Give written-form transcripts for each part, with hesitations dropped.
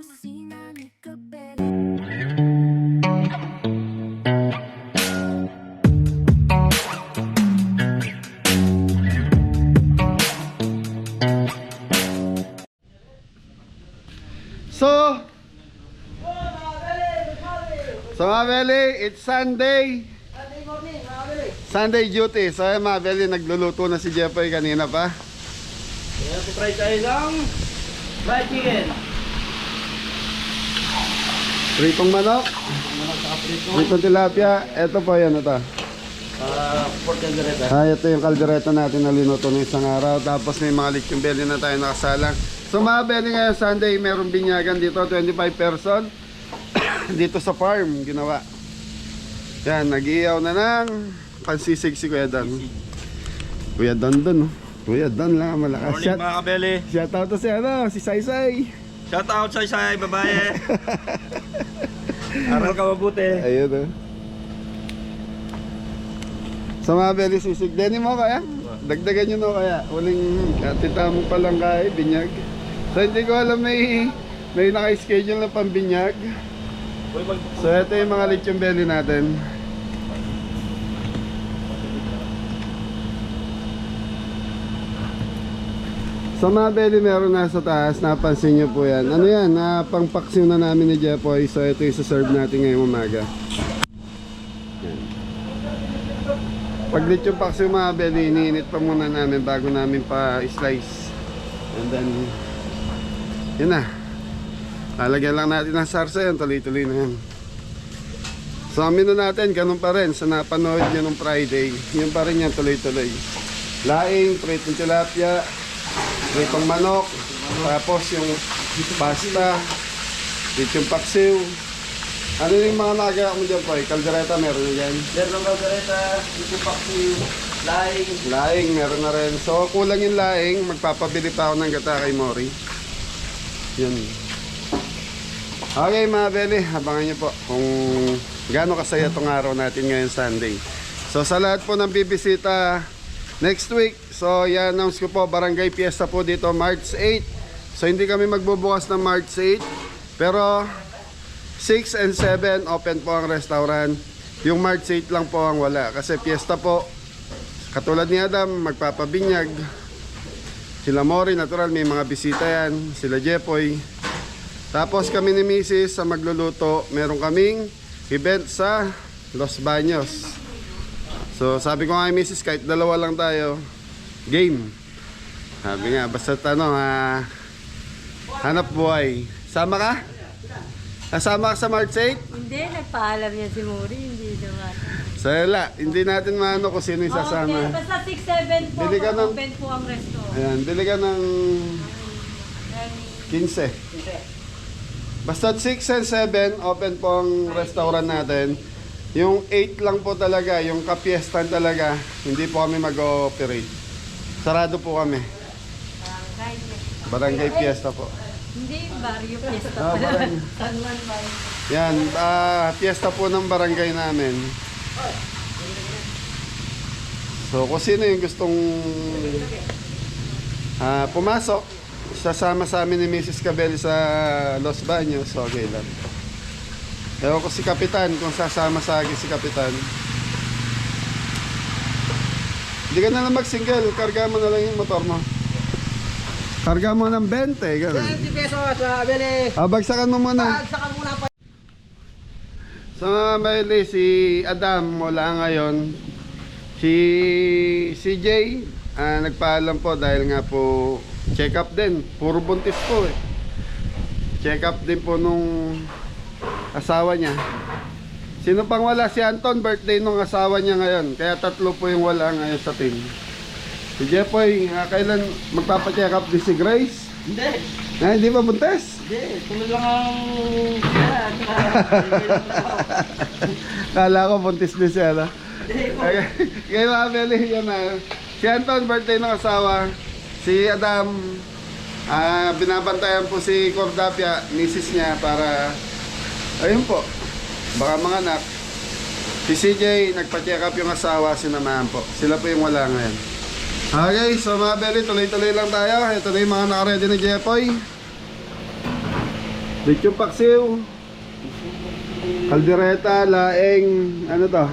kusina ni Capelli. So mga Beli, it's Sunday. Sunday duty. So mga Beli, nagluluto na si Jeffoy kanina pa. Kaya try tayo ng fried chicken. Pritong manok, pritong tilapia. Ito po yan, ito. Pork caldereta. Ito yung kaldereta natin na linuto ng isang araw. Tapos may mga lichong Beli na tayo nakasalang. So mga Beli, ngayon Sunday, merong binyagan dito, 25 person. Dito sa farm, ginawa. Yan, nag-iiyaw na ng pansisig si Kuya Dan. Kuya Dan dun, oh. Kuya Dan lang, malakas. Morning mga kabeli. Shout out to si Saysay. Shout out sa isay babae. Aral ka mabuti. Ayun, oh. Sa mga Beli, sisig. Denny mo kaya? Dagdagan nyo no kaya. Huling tita mo palang kaya, binyag. So hindi ko alam may naka-schedule na pambinyag. So ito yung mga lechong belly natin. Sa mga belly meron na sa taas, napansin nyo po yan. Ano yan, pangpaksiw na namin ni Jeffoy. So ito yung serve natin ngayong umaga. Yan. Pag lechong paksiw mga belly, iniinit pa muna namin bago namin pa slice. And then, yun na. Lalagyan lang natin ng sarsa yan, tuloy-tuloy na yan. So ang menu natin, ganun pa rin. Sa napanood nyo nung Friday, yun pa rin yan, tuloy-tuloy. Laing, pritong tilapia, pritong manok, tapos yung pasta, yung paksiw. Ano yung mga nagawa mo dyan po? Kaldereta meron na dyan? Meron ng caldereta, yung paksiw, laing. Laing, meron na rin. So kulang yung laing, magpapabili pa ako ng gata kay Mori. Yun. Okay mga Beli, abangan nyo po kung gaano kasaya itong araw natin ngayon Sunday. So sa lahat po ng bibisita next week, so i-announce ko po, barangay fiesta po dito March 8. So hindi kami magbubukas ng March 8, pero 6 and 7 open po ang restaurant. Yung March 8 lang po ang wala kasi fiesta po. Katulad ni Adam, magpapabinyag. Sila Mori, natural, may mga bisita yan. Sila Jeffoy. Tapos kami ni Mrs. sa magluluto, meron kaming event sa Los Baños. So sabi ko nga kay Mrs. kahit dalawa lang tayo, game. Sabi nga, basta hanap buhay. Sama ka? Kasama ka sa March 8? Hindi, nagpaalam niya si Mori, hindi naman. So wala, hindi natin maano kung sino yung sasama. Okay, basta 6-7 po, Bili ka ng- open po ang resto. Ayan, bili ka ng 15. Basta 6 and 7, open po ang restaurant natin. Yung 8 lang po talaga, yung kapiestan talaga, hindi po kami mag-ooperate. Sarado po kami. Barangay Fiesta po. Hindi, barrio fiesta Ah, pala. barangay. San Juan ba? Yan, fiesta po ng barangay namin. So kung sino yung gustong pumasok, sasama sa amin ni Mrs. Cabelli sa Los Baños, okay lang. Ewan ko si Kapitan, kung sasama sa akin si Kapitan. Hindi ka na lang mag-single, karga mo na lang yung motor mo. Karga mo ng 20, gano'n. 20 pesos sa beli. Bagsakan mo muna. Saka muna pa. So mga Beli, si Adam wala ngayon. Si CJ nagpaalam po dahil nga po check up din. Puro buntis po eh. Check up din po nung asawa niya. Sino pang wala? Si Anton, birthday nung asawa niya ngayon. Kaya tatlo po yung wala ngayon sa team. Si Jeffoy, kailan magpapacheck up din si Grace? Hindi. Hindi ba buntis? Hindi. Tuloy lang ang... Kala ko buntis din siya, no? Kaya mga Beli, yan na. Si Anton, birthday ng asawa. Si Adam, binabantayan po si Cordapia, misis niya, para, ayun po, baka mga anak. Si CJ, nagpa-check up yung asawa, sinamahan po. Sila po yung wala ngayon. Okay, so mga Beli, tuloy-tuloy lang tayo. Ito na yung mga nakaready ni Jeffoy. Lechon paksiw. Kaldereta, laing, ano to?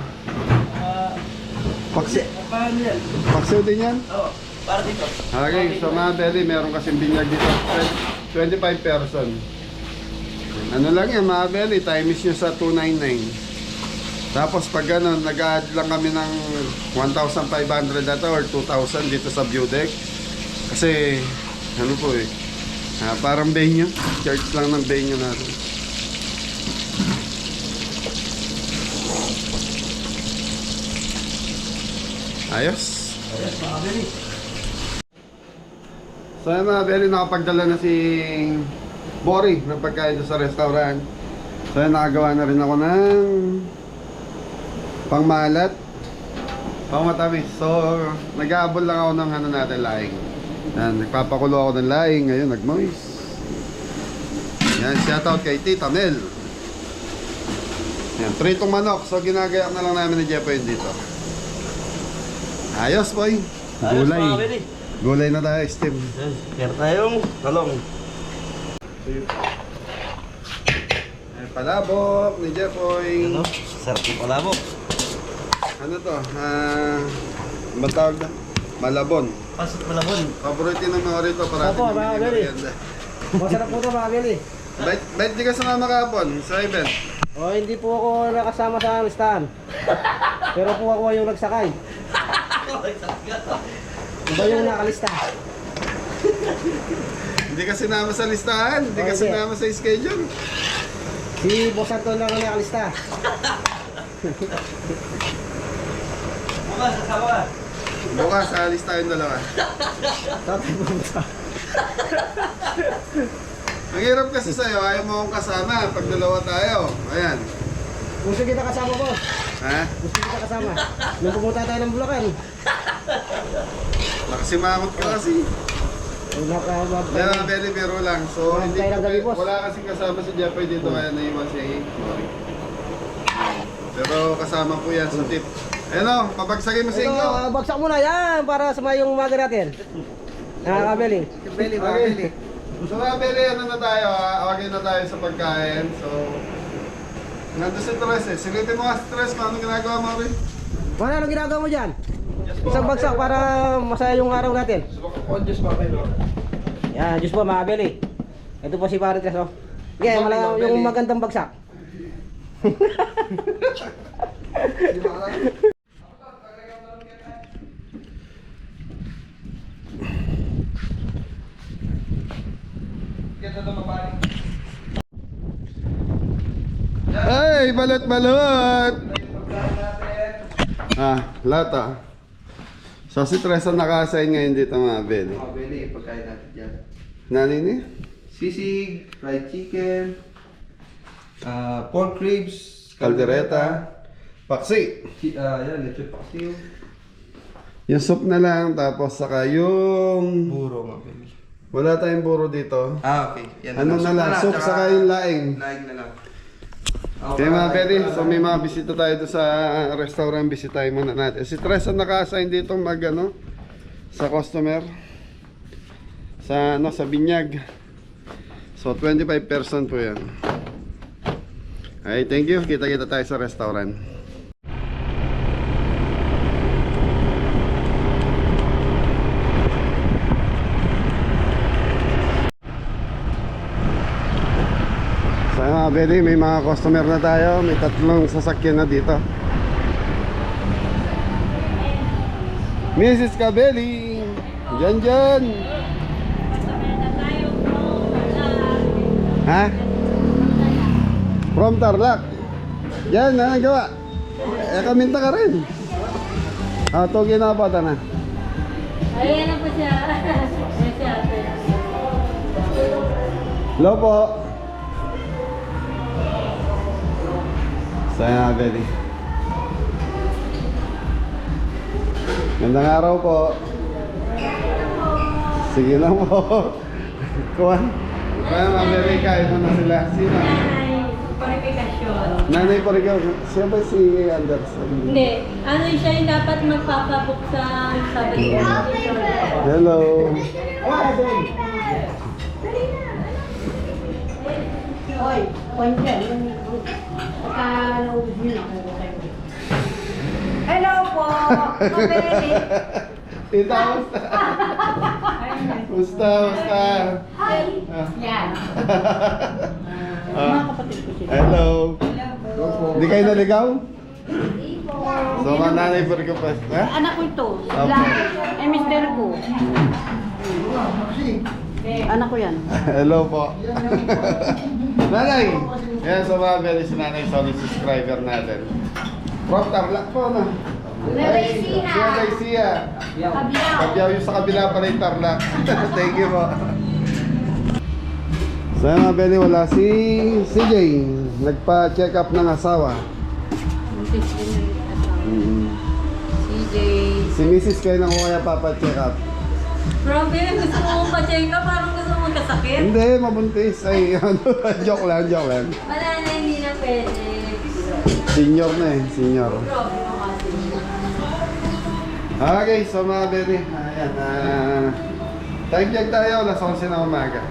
Paksiw. Paano yan? Paksiw din yan? Oo, para dito. Okay, so mga belly, meron kasing binyag dito. 25 person. Ano lang yan mga belly, time is nyo sa 299. Tapos pag gano'n, nag-add lang kami ng 1,500 data or 2,000 dito sa view deck. Kasi, ano po eh, parang venue. Charge lang ng venue natin. Ayos. Ayos, mga bili. So yun mga belly, nakapagdala na si Bori ng pagkain doon sa restaurant. So yun, nakagawa na rin ako ng pangmalat, pangmatamis. So nag-aabol lang ako ng ano natin, laing. Yan, nagpapakulo ako ng laing. Ngayon, nag-moist. Yan, shoutout kay Tita Mel. Yan, pritong manok. So ginagayak na lang namin ni Jepoy dito. Ayos boy. Ayos, Gulay. mga bili. Gulay na tayo, Steve. Meron tayong talong. Ayan, palabok ni Jepoy. Ano? Sarap yung palabok. Ano to? Ano tawag na? Malabon. Pasok malabon. Paborito ng mga rito para Opo, mga beli. Masarap po ito mga Beli. Bait di ka sumama kahapon sa event. O hindi po ako nakasama sa listahan. Pero po ako yung nagsakay. Iba yung nakalista. Hindi ka sinama sa listahan. Hindi ka Hindi. sinama sa schedule. Si Boss Anton lang ang nakalista. Bukas, sasama. Bukas, alis tayong dalawa. Tatay po sa. Ang hirap kasi sa'yo, ayaw mo akong kasama pag dalawa tayo. Ayan. Gusto kita kasama po. Ha? Gusto kita kasama. Nung pumunta tayo ng Bulacan. Nakasimangot ka kasi. Nakawag Kaya very biro lang. So, hindi Tayo ng gabi, boss. wala kasing kasama si Jeffrey dito kaya naiwan siya eh. Sorry. Pero kasama po yan sa tip. Ano, pabagsagin mo sa Ito, inyo. bagsak muna yan para sumay yung umaga natin. Nakakabeli. Okay. So mga Beli, ano na tayo ha? Okay na tayo sa pagkain. So, nandun si Tres eh. Silitin mo nga si Tres kung anong ginagawa mo rin. Wala, anong ginagawa mo dyan? Isang bagsak para masaya yung araw natin. Yan, Diyos po mga Beli. Ito po si Pare Tres, oh. Okay, yung magandang bagsak. Ay, balot-balot! Lata. So si Tres ang naka-assign ngayon dito mga Beli. Mga Beli, pagkain natin dyan. Nanini? Sisig, fried chicken, pork ribs, Kaldereta. Paksi. yan, lechon paksiw, Yung soup na lang, tapos saka yung... buro mga Beli. Wala tayong buro dito. Okay. Yan Ano na lang, soup tsaka saka yung laing. laing na lang. Okay mga Beli, so may mga bisita tayo doon sa restaurant, bisitahin muna natin. Si Tres ang naka-assign dito mag ano, sa customer. Sa ano, sa binyag. So 25 person po yan. Okay, thank you. Kita-kita tayo sa restaurant. So mga Beli, may mga customer na tayo. May tatlong sasakyan na dito. Mrs. Kabeli, dyan. Ha? From Tarlac. Yan, na gawa. Kaminta ka rin. Ito ginapata na. Ayan na po siya. Ayan si ate. Hello po. Saya Beli. Gandang araw po. Sige lang po. Kuhan. Kaya mga Beli, kain mo na sila. Sino? Nanay, purification. Nanay po rin. Siya ba si Anderson? Hindi. Ano siya yung dapat magpapabook sa Sabado. Hello. Hoy, kanya. Pagka-naubos nyo na. Hello po! Kabeli! Tita, musta? Musta? Hi! Yan. Ah, hello. Hindi kayo naligaw? So, mga nanay po rin ko pa. Ha? Anak ko ito. Opo. mister ko. Anak ko yan. Hello po. Nanay! Yan, so mga beli si nanay, solid subscriber natin. From Tarlac po, no? Nueva Ecija. Kabyaw yung sa kabila pala yung Tarlac. Thank you po. So mga beli, wala si CJ. Nagpa-check up ng asawa. CJ. Si Mrs. kayo nang kaya papa-check up. Grabe, gusto mo pa-check up, parang gusto mo magkasakit. Hindi, mabuntis. Ay, ano, joke lang. Wala na, hindi na pwede. Senior na eh, senior. Grabe mo kasi. Okay, so mga beli, ayan, time check tayo, alas 11 na umaga.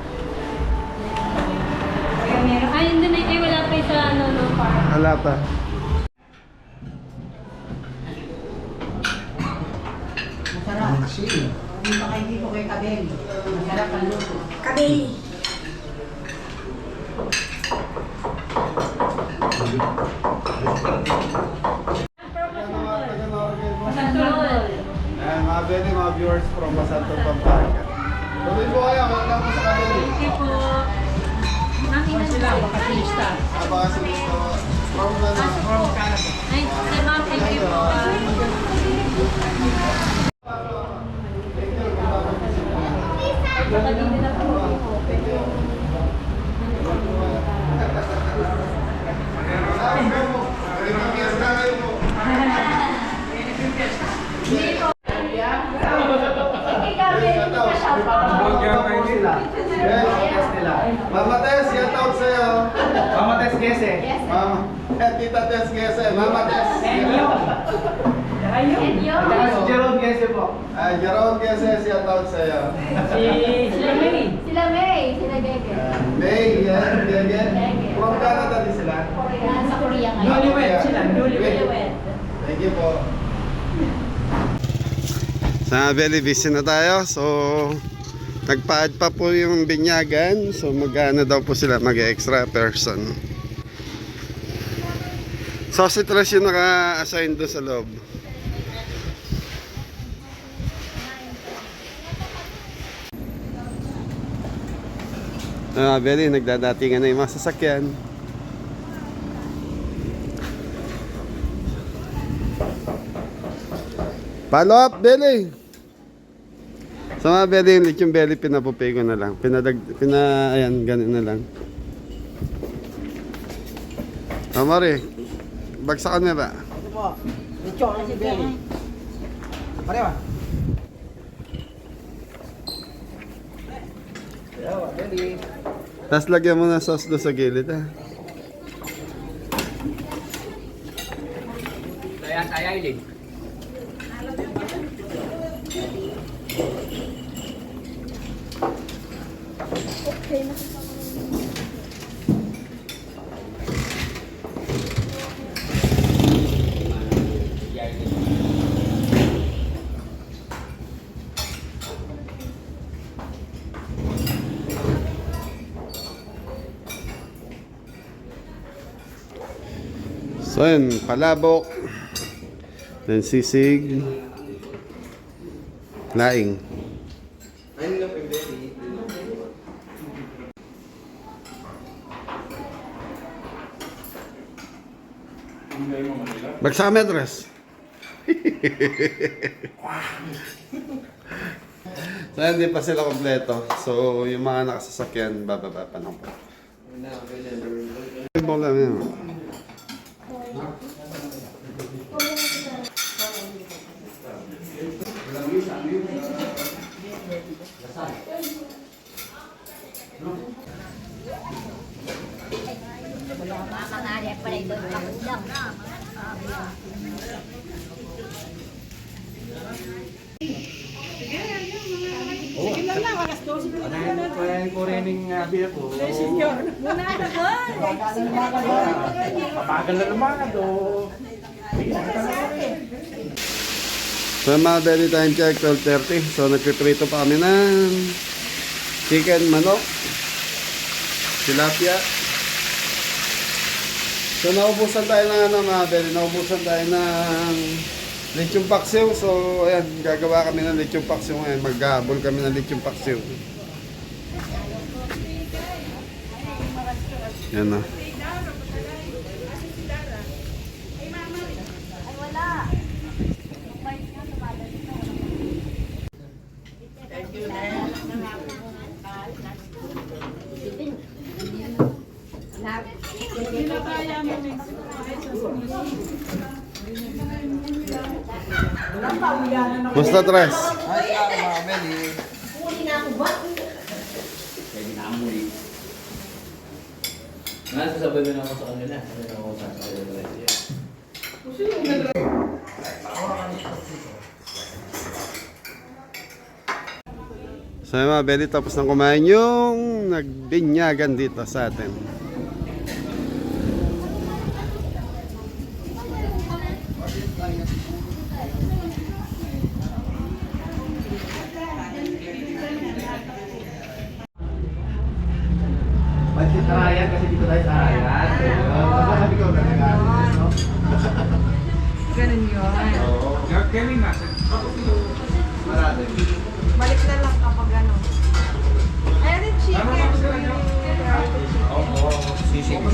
Kaya meron. Ay, hindi na, wala pa yung sa ano, no, park. Wala pa. Masarap. Hindi ko kay Kabeli. Masarap ang luto. Kabeli! Ayan, mga beli, mga viewers from Masanto, Pampanga. Tuloy po kayo, wala po sa kanila. Thank you po. Nakita sila, baka lista. Baka si Mr. From Canada. Ay, sir ma'am, thank you po. Baka dito na po. Mama Tess, yan tawag sa'yo. Mama Tess Gese. Mama, Tita Tess Gese. Mama Tess. Si Jerome Gese po. Jerome Gese, yan tawag sa'yo. Sila May. Sila May, sila Gege. May, yan, Gege. From Canada din sila. Sa Korea ngayon. Newlywed sila, Newlywed. Thank you po. Sa Belly busy na tayo. So, nagpa-add pa po yung binyagan. So, mag-ano daw po sila, mag-extra person. So, si Trash yung naka-assign doon sa loob. Belly, nagdadatingan na yung mga sasakyan. Follow up, Belly. Sa mga belly, yung lechong belly, pinapupay ko na lang. Ayan, ganun na lang. Mari, bagsakan mo ba? Ito po. Lechon na si Belly. Pare ba? Yawa, Belly. Tapos lagyan mo na sauce doon sa gilid, ha? Saya ilig. So yun, palabok, then sisig, laing. Ayun lang po yung belly. Bagsak medres. So hindi pa sila kompleto. So yung mga nakasasakyan, bababa pa lang po. Problem yun. Morening beer ko. Muna na ko. Papagal na naman ito. So mga belly time check, 12:30. So nagpiprito pa kami ng chicken, manok, tilapia. So naubusan tayo ng ano mga belly, naubusan tayo ng lechon paksiw. So ayan, gagawa kami ng lechon paksiw ngayon. Maghabol kami ng lechon paksiw. Yan na. Basta tres. Ay, mga Meli. Nasasabay mo na ako sa kanila. Ano na ako sa kanila. So yung mga belly, tapos nang kumain yung nagbinyagan dito sa atin. Pansit Ryan kasi dito tayo sa Ryan. Sabi ko talaga. Ganun yun. Kevin nga. Marami. Balik na lang kapag ano. Ayun yung chicken. Sisig.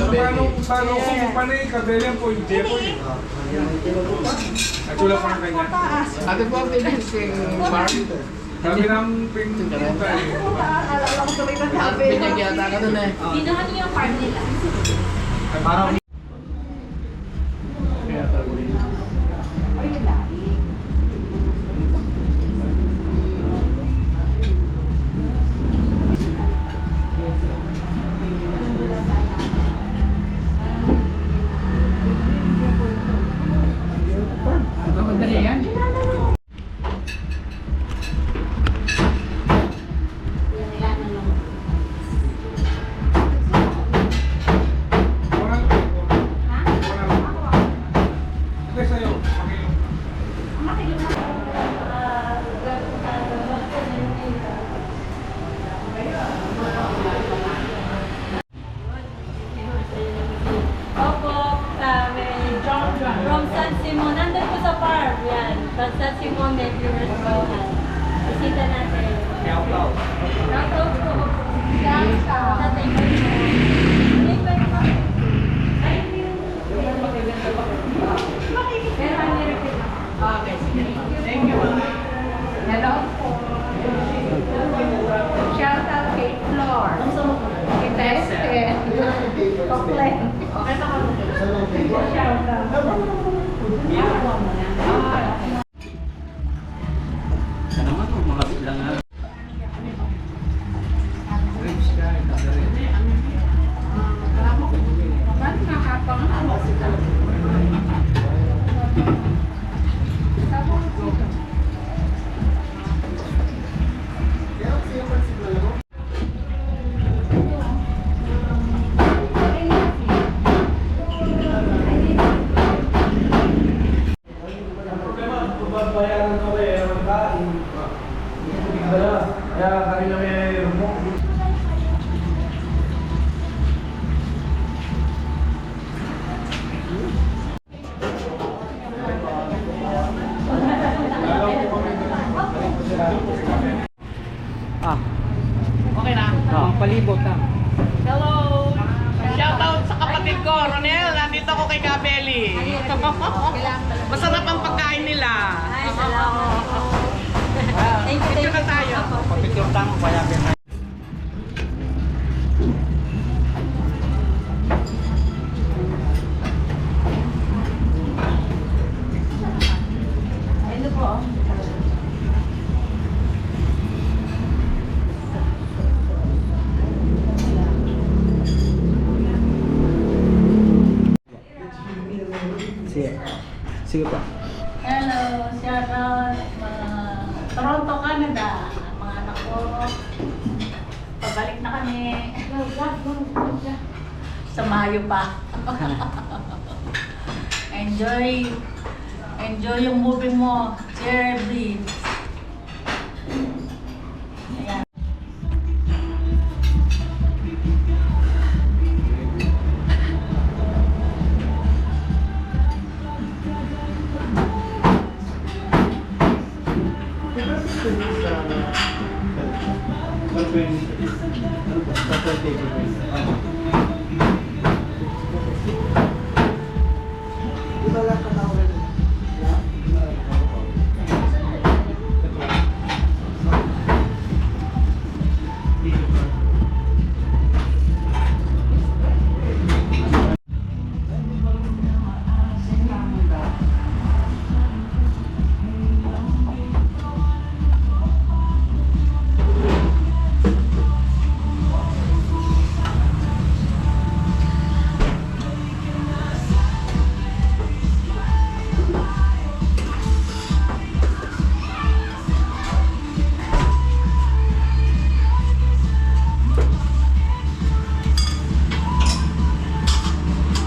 Paano kung panay kabelian po yung jepoy? At wala pa ng kanya. Sabi ko ang pinasing bar. Sabi ng pinunta eh. Alala ko tuloy na sabi. Pinagyata ka dun eh. Binuhan niyo yung card nila. Parang Hindi sa'yo. Pakilong. Opo, may from San Simon. Nandun po sa farm. Yan. From San Simon, may viewers po. Bisita natin. Shout out po. Shout out. Thank you. Okay, sige. Thank you. Hello po. Shout out kay Flor. Kay Tested. Koklen. Okay pa ka. Shout out. Ano naman kung mga bilang nga. Ba't nakapang ano? bayaran ko eh, ang kain. Kaya kanina may rumok. Okay na? Palibot na. Hello! Shoutout sa kapatid ko, Ronel. Nandito ako kay Gabeli. Masarap ang pagkain nila. Ay, salamat po. Thank you, Picture na tayo. Papicture tayo ko kaya pinay. Ano po? Sige. Sige pa. Hello, shoutout mga Toronto, Canada. Mga anak ko. Babalik na kami. Sa Mayo pa. Enjoy yung movie mo, Jerry. Ayan.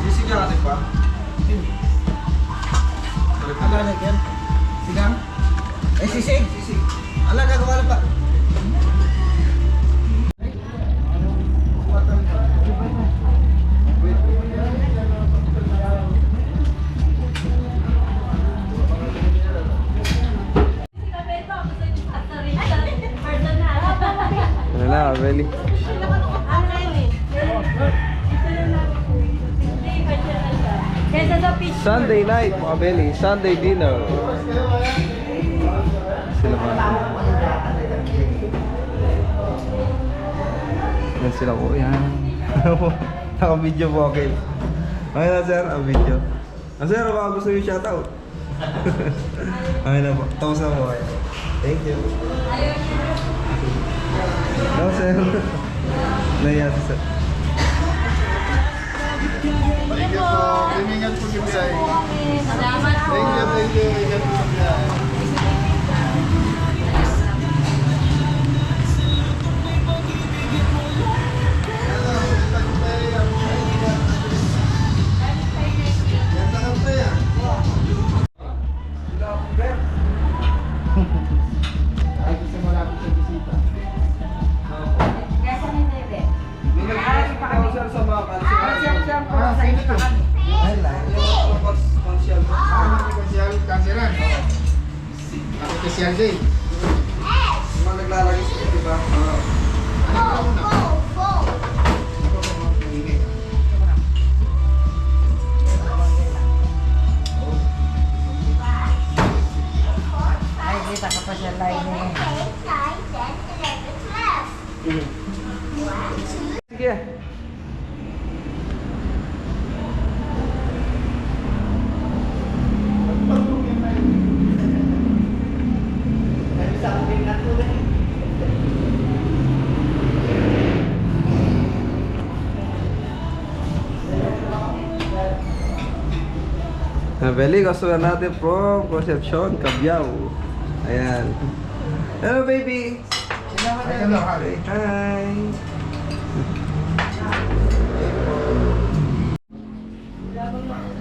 Sisig ka pa? Ano na yan? Sigang? Eh, sisig! Sisig. Ala, gagawa na pa. Ano na, Abeli? Kesa sa fish. Sunday night, mga Abeli. Sunday dinner. Sila ba? Yan sila po. Yan. Naka-video po, okay. Okay na, sir. Ang video. Sir, baka gusto yung shoutout. Okay na po. Tapos na po. Thank you. No, sir. Naiya si sir. Thank you po. Ingat po si Bisay. Salamat po. Thank you, thank you. Ingat po si Bisay. Special day. Mga naglalagay sa ito, diba? Ay, kita ka pa siya live eh. Sige. Beli, customer natin from Concepcion, Cabiao. Ayan. Hello, baby. Hello, hi. Hi.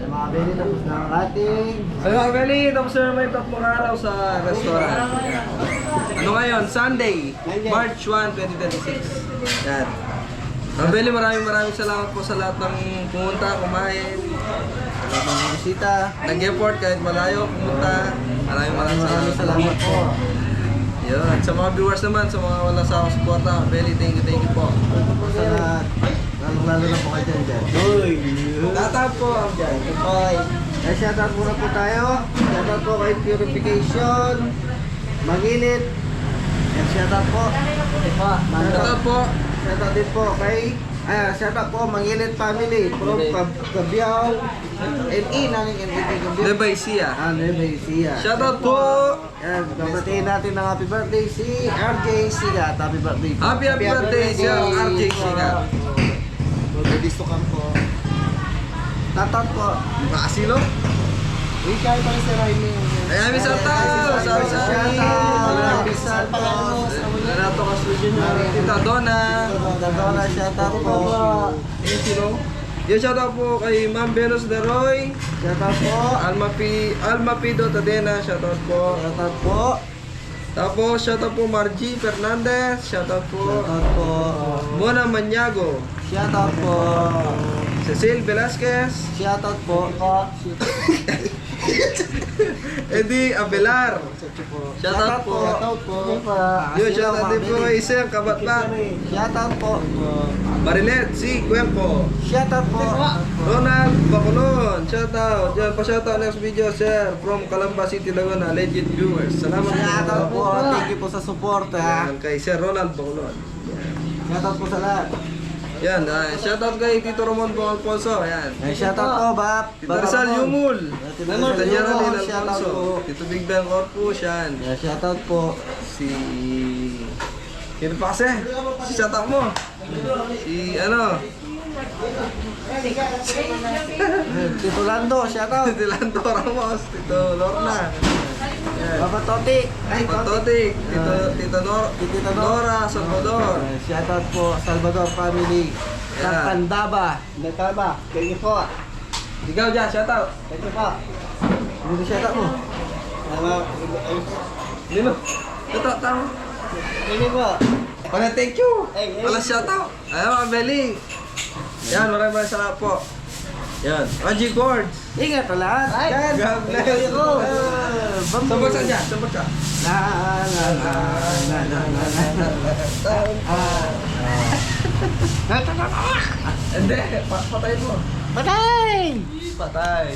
Mga Beli, tapos na ang ating Hello, Beli. Tapos na naman yung tatlong araw sa restaurant. Ano ngayon? Sunday, March 1, 2026. Yan. Mga Beli, maraming salamat po sa lahat ng pumunta, kumain. mga bisita. Nag-effort kahit malayo, pumunta. Maraming Salamat po. Yun. Sa mga viewers naman, sa mga wala sa suporta, Beli, thank you po. Sa lahat. Lalong-lalo na po kayo dyan. Tata po ang dyan. Okay. Eh, shoutout muna po tayo. Shoutout po kay Purification. Maginit. And shoutout po. Tata po. Shoutout din po kay shoutout po Mangilit Family from Cabiao NE naning NE Cabiao. Lebay siya. Lebay siya. Shoutout po. Yan, babatiin natin ng happy birthday si RJ Sigat. Happy birthday po. Happy birthday si RJ Sigat. Gusto ka po. Tatat po. Makasilo? Uy, kaya pa si Raimi. Ayan, Miss Alta! Sabi sa akin! Miss Alta. Renato Castro Jr. Tita Donna. Dagona, shoutout po. Yung sino? Yung shoutout po kay Ma'am Venus Daroy. Shoutout po. Alma Pido Tadena, shoutout po. Shoutout po. Tapos shoutout po Margie Fernandez, shoutout po. Shoutout po. Mona Maniago, Shoutout po. Cecil Velasquez, Shoutout po. Eddie Abelar. Shoutout po. Shoutout po. Yun, shoutout din po kay Isang Kabatbat. Shoutout po. Marilet C. Cuempo. Shoutout po. Ronald Bacolon, shoutout. Yan, pa-shoutout next video, sir. From Calamba City, Laguna, legend viewers. Salamat Shoutout po. Thank you po sa support ha. Yan, kay Sir Ronald Bacolon. Shoutout po sa lahat. Yan, shoutout kay Tito Ramon Bong Alfonso. Yan. Shoutout po, Bap. Tito Rizal Yumul. Tito Tito Rizal Geraldine Yumul, shoutout Alfonso. po. Tito Big Ben Corpus, yan. Shoutout po. Si... Sino pa kasi? Si shoutout mo. Si ano? Tito Lando, shoutout. Tito Lando Ramos. Tito Lorna. Yan. Papa Toti. Patotik. Tito Nora Salvador. Shoutout po, Salvador family. Yeah. Sa Pandaba. Nagkaba. Thank you po. Ikaw dyan, shoutout. Thank you po. Dito shoutout mo. Nino? Ito, tama. Thank you po. Wala, thank you. Wala shoutout. Ayaw, mga Beli. Yan, maraming salamat po. Yan. Angie Gords. Ingat pa lahat. Yan. God bless. Thank you. Sabag sa dyan, sabag sa. La la la la la la. Hindi, patay mo. Patay! Patay.